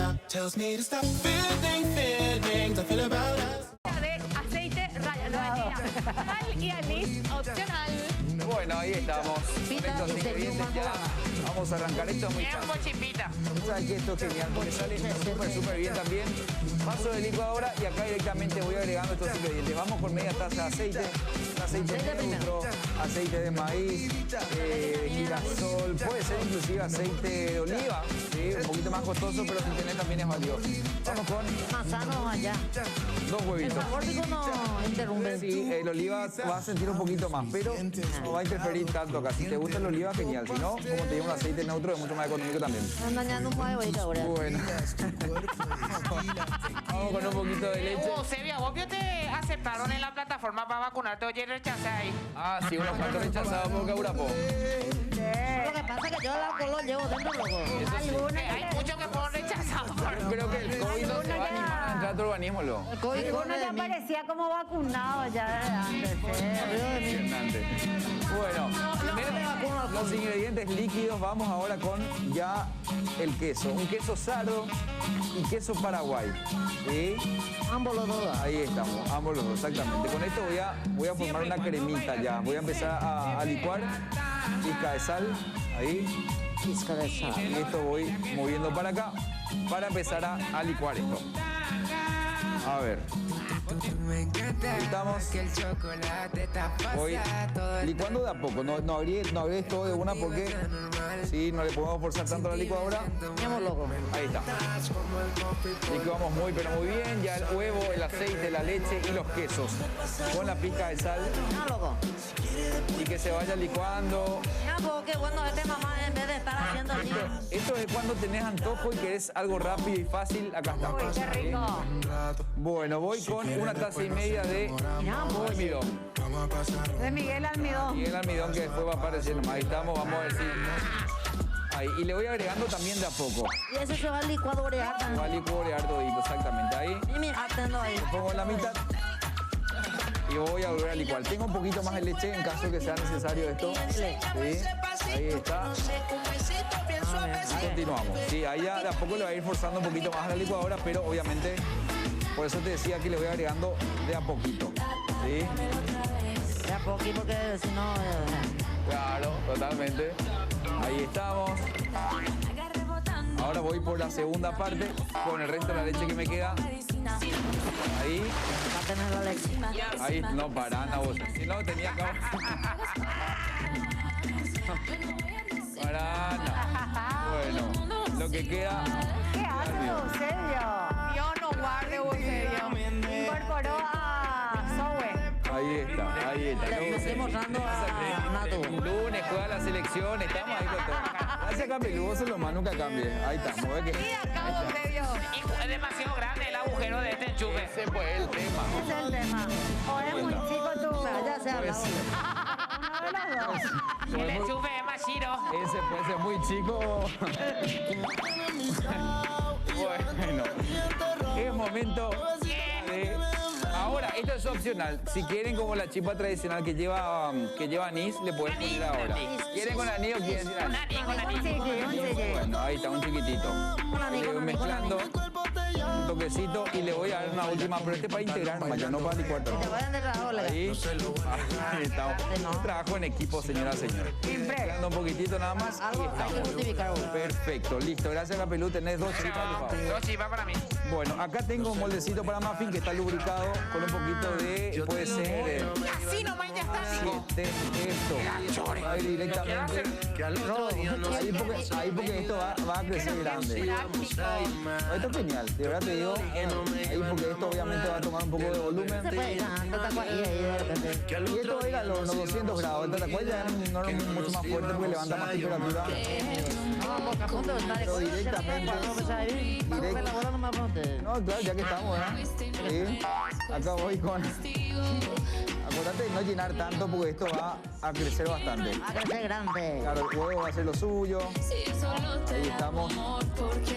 De aceite ralladura. Sal y anís opcional. Bueno, ahí estamos. Con estos ingredientes ya vamos a arrancar. Esto es muy fácil. Chipita. ¿Sabes qué? Esto es genial porque sale súper bien también. Paso de licuadora y acá directamente voy agregando estos ingredientes. Vamos con media taza de aceite, un aceite neutro, aceite de maíz, girasol, puede ser inclusive aceite de oliva, ¿sí? Un poquito más costoso, pero si tenés también es valioso. Vamos con Manzano allá. 2 El huevitos. sabor digo no interrumpe. Sí, el oliva va a sentir un poquito más, pero no va a interferir tanto acá. Si te gusta el oliva, genial. Si no, como te digo, un aceite neutro es mucho más económico también. Están dañando un poco ahorita ahora. Bueno. Vamos con un poquito de leche. Sevilla, vos que te aceptaron en la plataforma para vacunarte, oye, rechacé ahí. Ah, sí, unos cuantos rechazados por Caurapo. Lo que pasa es que yo el alcohol lo llevo dentro, loco. Hay muchos que fueron rechazados. Yo creo que el COVID no se va a animar a entrar a tu organismo, lo. El COVID Uno corre de ya mí. parecía como vacunado ya de antes. Impresionante. Bueno, primero los ingredientes líquidos, vamos ahora con ya el queso. Un queso sardo y queso paraguay. ¿Sí? Ambos los dos. Ahí estamos, ambos los dos, exactamente. Con esto voy a formar una cremita ya. Voy a empezar a licuar. Pizca de sal, ahí. Pizca de sal. Y esto voy moviendo para acá para empezar a licuar esto. A ver. Ahí estamos. Voy licuando de a poco, no agregues todo de una porque sí, no le podemos forzar tanto a la licuadora. Estamos locos. Ahí está. Licuamos muy pero muy bien, ya el huevo, el aceite, la leche y los quesos con la pizca de sal No, loco. y que se vaya licuando. No, porque bueno, este mamá en vez de estar haciendo así. Esto es cuando tenés antojo y querés algo rápido y fácil, acá está. Uy, qué rico. Bueno, voy con una taza y media de almidón. De Miguel Almidón. Y el almidón que después va a aparecer nomás. Ahí estamos, vamos a ver si... Ahí, y le voy agregando también de a poco. Y eso se va a licuadorear Va a también. licuar todito, exactamente. Ahí Y mira, atendo ahí. pongo en la mitad y voy a volver a licuar. Tengo un poquito más de leche en caso que sea necesario esto. Sí, ahí está. Y continuamos. Sí, ahí ya de a poco le va a ir forzando un poquito más a la licuadora, pero obviamente, por eso te decía que le voy agregando de a poquito. ¿Sí? De a poquito porque si no... Claro, totalmente. Ahí estamos. Ahora voy por la segunda parte con el resto de la leche que me queda. Ahí. Va a tener la leche. Ahí, no, pará, vos. Si no, tenía acá. Pará, Bueno, lo que queda. ¿Qué hace Eusebio? Dios no guarde, Eusebio. Incorporó a Zoe. Ahí está. Le estoy mostrando a Nato. Lunes juega la selección, estamos ahí con todo. Gracias, Capelú, vos sos lo más, nunca cambie. Ahí está, mueve que. Y acá, Eusebio. Es demasiado grande el agujero de este enchufe. Ese fue el tema. Ese es el tema. O es muy chico tú. Ya se ha hablado. Uno de los dos. El enchufe es más giro. Ese puede ser muy chico. Bueno, es momento de... Ahora, esto es opcional. Si quieren como la chipa tradicional que lleva anís, le puedes poner ahora. ¿Quieren con anís o quieren sin Con anís? anís, con anís. Un chiqui. Bueno, ahí está, un chiquitito. Le voy mezclando un toquecito y le voy a dar una última, pero este para integrar nomás, ya no para licuar tanto. Te vayan de trabajo, le Ahí estamos. Trabajo en equipo, señora, señor. Mezclando un poquitito nada más y Algo hay que estamos. justificar vos. Perfecto, listo. Gracias, Capelú. Tenés 2 chipas, por favor. Dos chipas para mí. Bueno, acá tengo un moldecito para muffin que está lubricado con un poquito de, puede ser, Así nomás ya está. esto. Ahí directamente. No, ahí porque esto va a crecer grande. Esto es genial, de verdad te digo. Ahí porque esto obviamente va a tomar un poco de volumen. Se puede ganar, te taco ahí de repente. Y esto va a ir a los 200 grados. El tatacuay ya no es mucho más fuerte porque levanta más temperatura. No, porque a punto de estar de Pero cosas, directamente. no me sabe bien. Directo. La bola no me apunte. No, claro, ya que estamos, ¿verdad? Sí. Acá voy con... Acordate de no llenar tanto porque esto va a crecer bastante. Va a crecer grande. Claro, el huevo va a hacer lo suyo. Ahí estamos.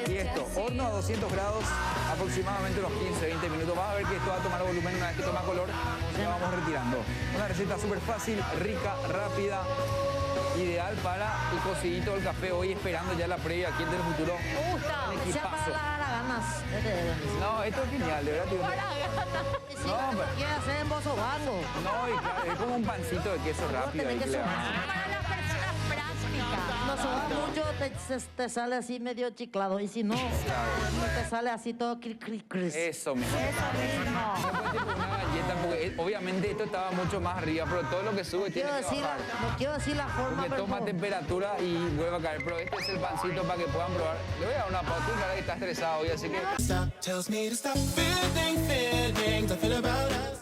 Y esto, horno a 200 grados, aproximadamente unos 15-20 minutos. Vas a ver que esto va a tomar volumen una vez que toma color. Ya vamos retirando. Una receta súper fácil, rica, rápida. Ideal para el cocidito del café. Hoy esperando ya la previa aquí en Del Futuro. Me gusta. Un Que sea para equipazo. la No, esto es genial, de verdad. Tío. Si No, no, pero- quiere hacer en bosobazo. No, y claro, es como un pancito de queso rápido ahí que le vamos. Para las personas prácticas. No soba mucho, te sale así medio chiclado. Y si no, te sale así todo cris. Eso mismo. Eso mismo. Después tipo una galleta, porque obviamente esto estaba mucho más arriba, pero todo lo que sube tiene que bajar. No quiero decir la forma, Porque pero toma no. temperatura y vuelve a caer. Pero este es el pancito para que puedan probar. Le voy a dar una pausa, claro que está estresado hoy, así que... Stop tells me to stop feeling feelings I feel about us.